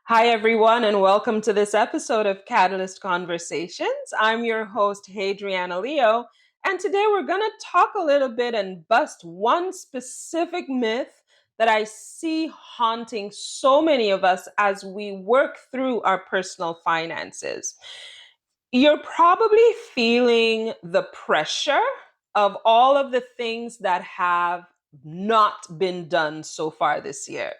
Hi, everyone, and welcome to this episode of Catalyst Conversations. I'm your host, Hadriana Leo, and today we're going to talk a little bit and bust one specific myth that I see haunting so many of us as we work through our personal finances. You're probably feeling the pressure of all of the things that have not been done so far this year.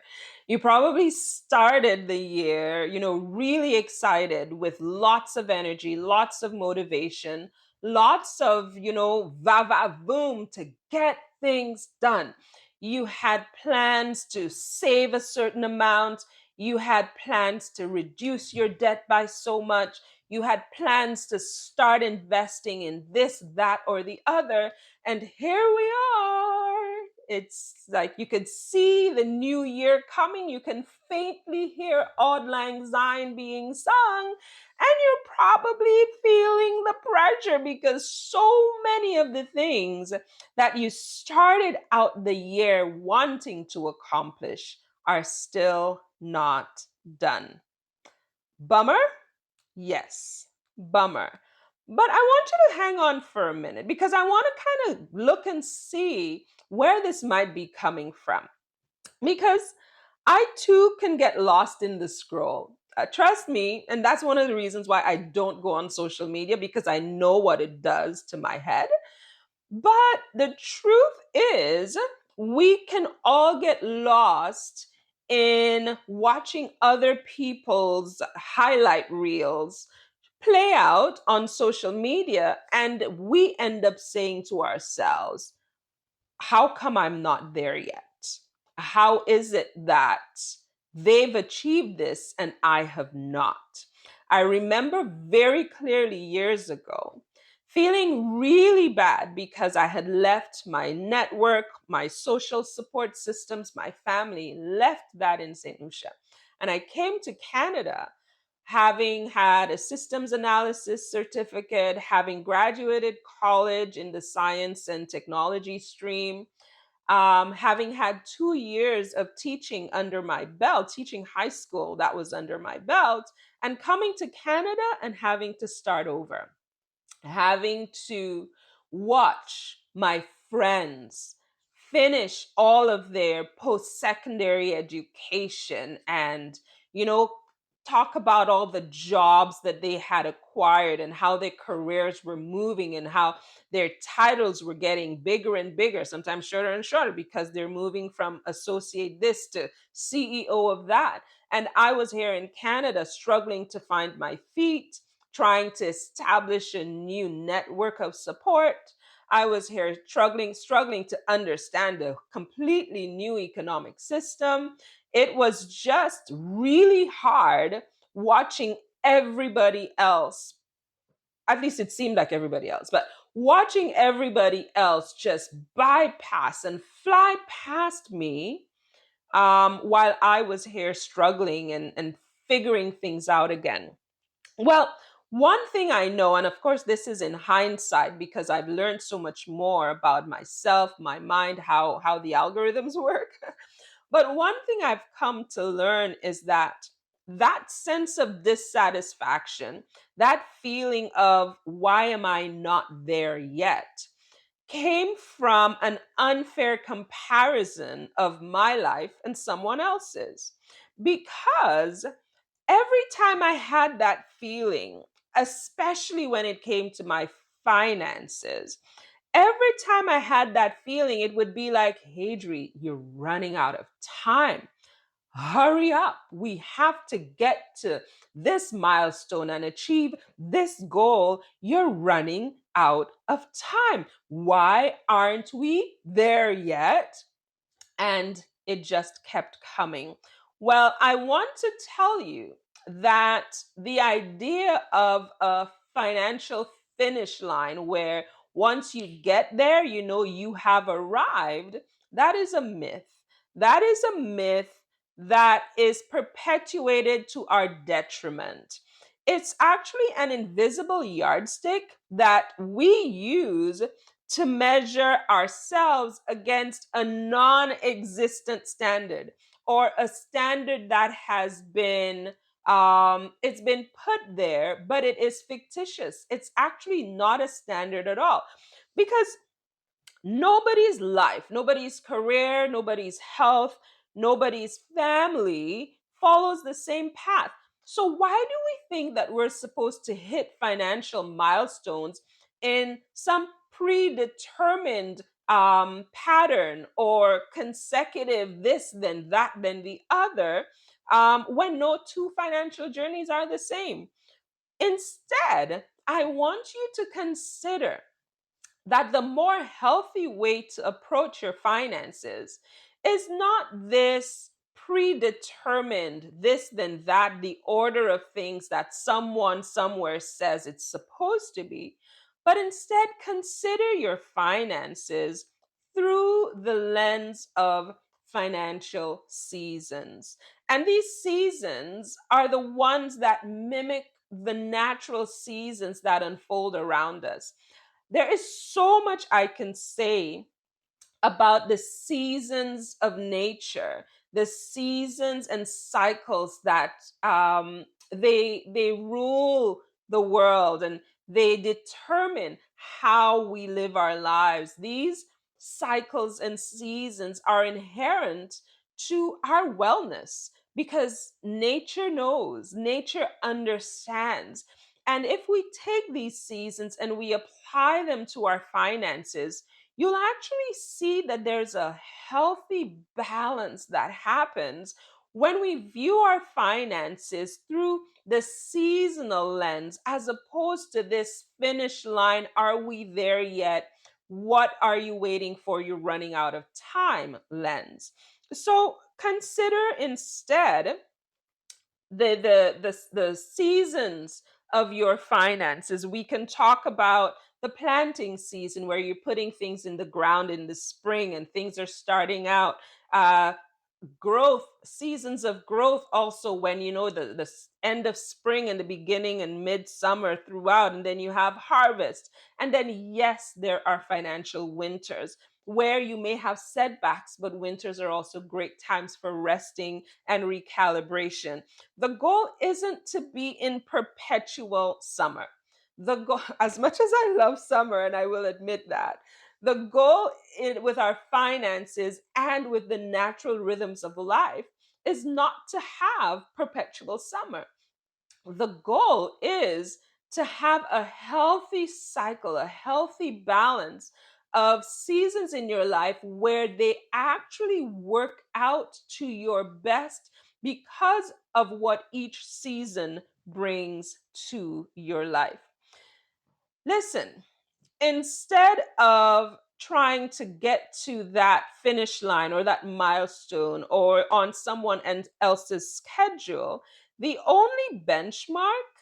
You probably started the year, really excited with lots of energy, lots of motivation, lots of, va va boom to get things done. You had plans to save a certain amount. You had plans to reduce your debt by so much. You had plans to start investing in this, that, or the other. And here we are. It's like you could see the new year coming. You can faintly hear Auld Lang Syne being sung. And you're probably feeling the pressure because so many of the things that you started out the year wanting to accomplish are still not done. Bummer? Yes, bummer. But I want you to hang on for a minute because I want to kind of look and see where this might be coming from. Because I too can get lost in the scroll. Trust me, and that's one of the reasons why I don't go on social media because I know what it does to my head. But the truth is, we can all get lost in watching other people's highlight reels play out on social media. And we end up saying to ourselves, how come I'm not there yet? How is it that they've achieved this and I have not? I remember very clearly years ago feeling really bad because I had left my network, my social support systems, my family, left that in St. Lucia. And I came to Canada having had a systems analysis certificate, having graduated college in the science and technology stream, having had 2 years of teaching under my belt, teaching high school that was under my belt, and coming to Canada and having to start over, having to watch my friends finish all of their post secondary education and, you know, talk about all the jobs that they had acquired and how their careers were moving and how their titles were getting bigger and bigger, sometimes shorter and shorter because they're moving from associate this to CEO of that. And I was here in Canada struggling to find my feet, trying to establish a new network of support. I was here struggling to understand a completely new economic system. It was just really hard watching everybody else. At least it seemed like everybody else, but watching everybody else just bypass and fly past me while I was here struggling and figuring things out again. Well, one thing I know, and of course, this is in hindsight because I've learned so much more about myself, my mind, how the algorithms work. But one thing I've come to learn is that that sense of dissatisfaction, that feeling of why am I not there yet, came from an unfair comparison of my life and someone else's. Because every time I had that feeling, especially when it came to my finances, every time I had that feeling, it would be like, Hadri, you're running out of time. Hurry up. We have to get to this milestone and achieve this goal. You're running out of time. Why aren't we there yet? And it just kept coming. Well, I want to tell you that the idea of a financial finish line where once you get there, you know you have arrived, that is a myth. That is a myth that is perpetuated to our detriment. It's actually an invisible yardstick that we use to measure ourselves against a non existent standard. or a standard that has been it's been put there, but it is fictitious. It's actually not a standard at all, because nobody's life, nobody's career, nobody's health, nobody's family follows the same path. So, why do we think that we're supposed to hit financial milestones in some predetermined pattern, or consecutive this, then that, then the other, when no two financial journeys are the same? Instead, I want you to consider that the more healthy way to approach your finances is not this predetermined this then that, the order of things that someone somewhere says it's supposed to be, but instead consider your finances through the lens of financial seasons. And these seasons are the ones that mimic the natural seasons that unfold around us. There is so much I can say about the seasons of nature, the seasons and cycles that they rule the world, and they determine how we live our lives. These cycles and seasons are inherent to our wellness, because nature knows, nature understands. And if we take these seasons and we apply them to our finances, you'll actually see that there's a healthy balance that happens when we view our finances through the seasonal lens, as opposed to this finish line. Are we there yet? What are you waiting for? You're running out of time lens. So consider instead the seasons of your finances. We can talk about the planting season, where you're putting things in the ground in the spring and things are starting out. Growth seasons of growth also, when the end of spring and the beginning and midsummer throughout, and then you have harvest. And then, yes, there are financial winters where you may have setbacks, but winters are also great times for resting and recalibration. The goal isn't to be in perpetual summer. The goal, as much as I love summer, and I will admit that, the goal with our finances and with the natural rhythms of life is not to have perpetual summer. The goal is to have a healthy cycle, a healthy balance of seasons in your life where they actually work out to your best because of what each season brings to your life. Listen, instead of trying to get to that finish line or that milestone or on someone else's schedule, the only benchmark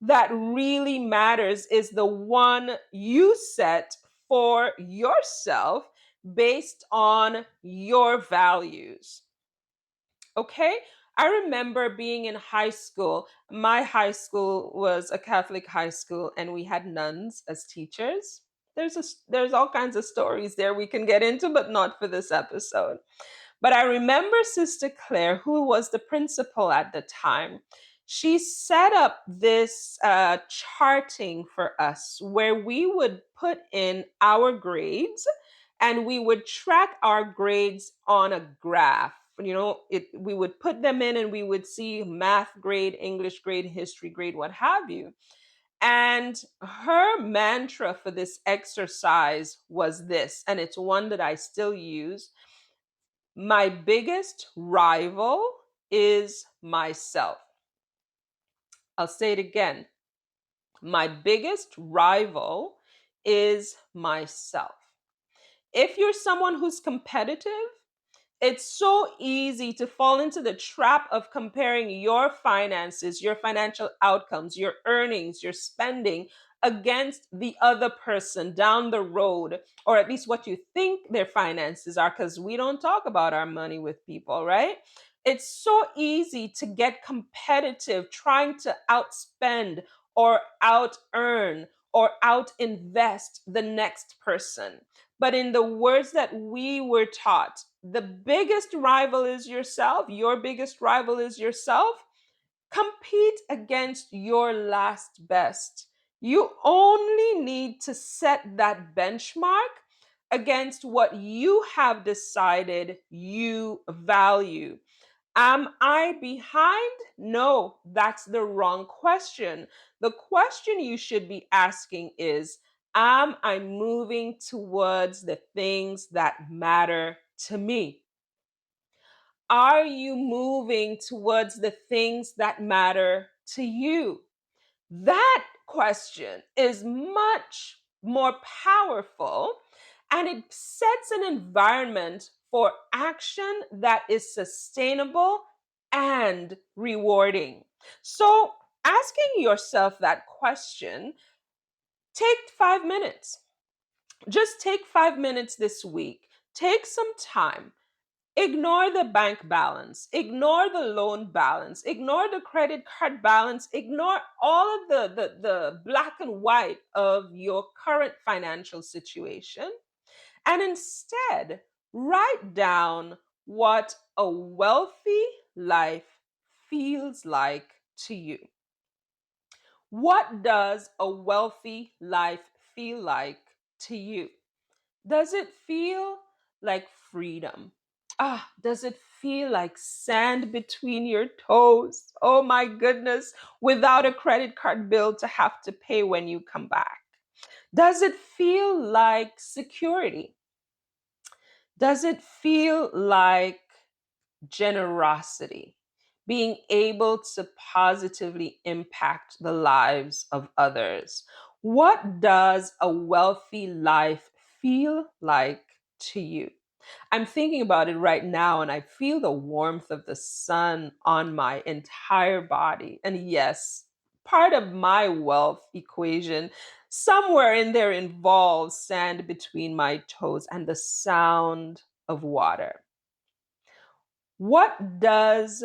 that really matters is the one you set for yourself based on your values. Okay? I remember being in high school. My high school was a Catholic high school, and we had nuns as teachers. There's all kinds of stories there we can get into, but not for this episode. But I remember Sister Claire, who was the principal at the time. She set up this charting for us where we would put in our grades, and we would track our grades on a graph. We would put them in, and we would see math grade, English grade, history grade, what have you. And her mantra for this exercise was this, and it's one that I still use: my biggest rival is myself. I'll say it again. My biggest rival is myself. If you're someone who's competitive, it's so easy to fall into the trap of comparing your finances, your financial outcomes, your earnings, your spending against the other person down the road, or at least what you think their finances are, because we don't talk about our money with people, right? It's so easy to get competitive trying to outspend or out earn or out invest the next person. But in the words that we were taught, the biggest rival is yourself, your biggest rival is yourself. Compete against your last best. You only need to set that benchmark against what you have decided you value. Am I behind? No, that's the wrong question. The question you should be asking is, am I moving towards the things that matter to me? Are you moving towards the things that matter to you? That question is much more powerful, and it sets an environment for action that is sustainable and rewarding. So, asking yourself that question, take 5 minutes. Just take 5 minutes this week. Take some time. Ignore the bank balance, ignore the loan balance, ignore the credit card balance, ignore all of the black and white of your current financial situation, and instead write down what a wealthy life feels like to you. What does a wealthy life feel like to you? Does it feel like freedom? Does it feel like sand between your toes? Oh my goodness, without a credit card bill to have to pay when you come back. Does it feel like security? Does it feel like generosity? Being able to positively impact the lives of others. What does a wealthy life feel like to you? I'm thinking about it right now and I feel the warmth of the sun on my entire body. And yes, part of my wealth equation somewhere in there involves sand between my toes and the sound of water. What does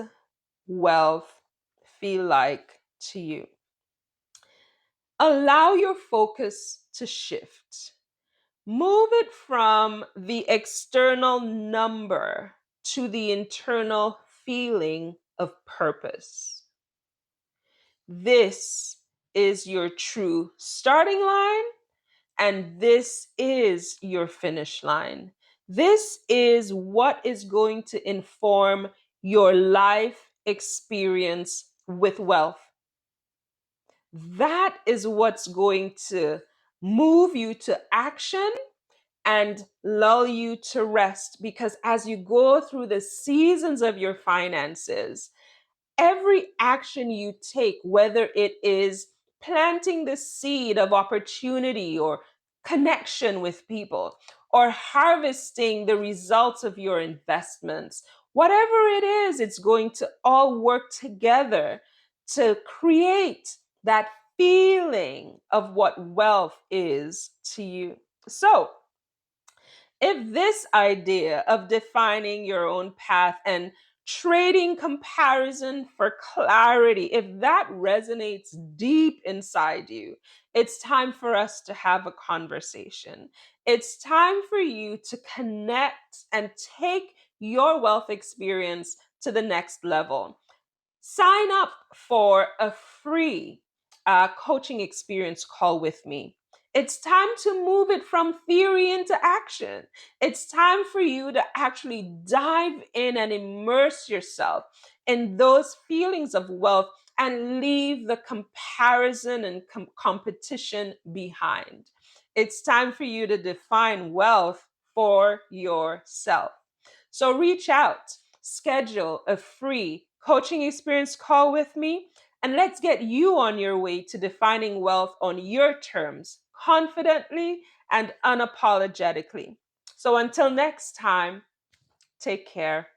wealth feel like to you? Allow your focus to shift. Move it from the external number to the internal feeling of purpose. This is your true starting line, and this is your finish line. This is what is going to inform your life experience with wealth. That is what's going to move you to action and lull you to rest. Because as you go through the seasons of your finances, every action you take, whether it is planting the seed of opportunity or connection with people, or harvesting the results of your investments, whatever it is, it's going to all work together to create that feeling of what wealth is to you. So, if this idea of defining your own path and trading comparison for clarity, if that resonates deep inside you, it's time for us to have a conversation. It's time for you to connect and take your wealth experience to the next level. Sign up for a free coaching experience call with me. It's time to move it from theory into action. It's time for you to actually dive in and immerse yourself in those feelings of wealth and leave the comparison and competition behind. It's time for you to define wealth for yourself. So reach out, schedule a free coaching experience call with me, and let's get you on your way to defining wealth on your terms, confidently and unapologetically. So until next time, take care.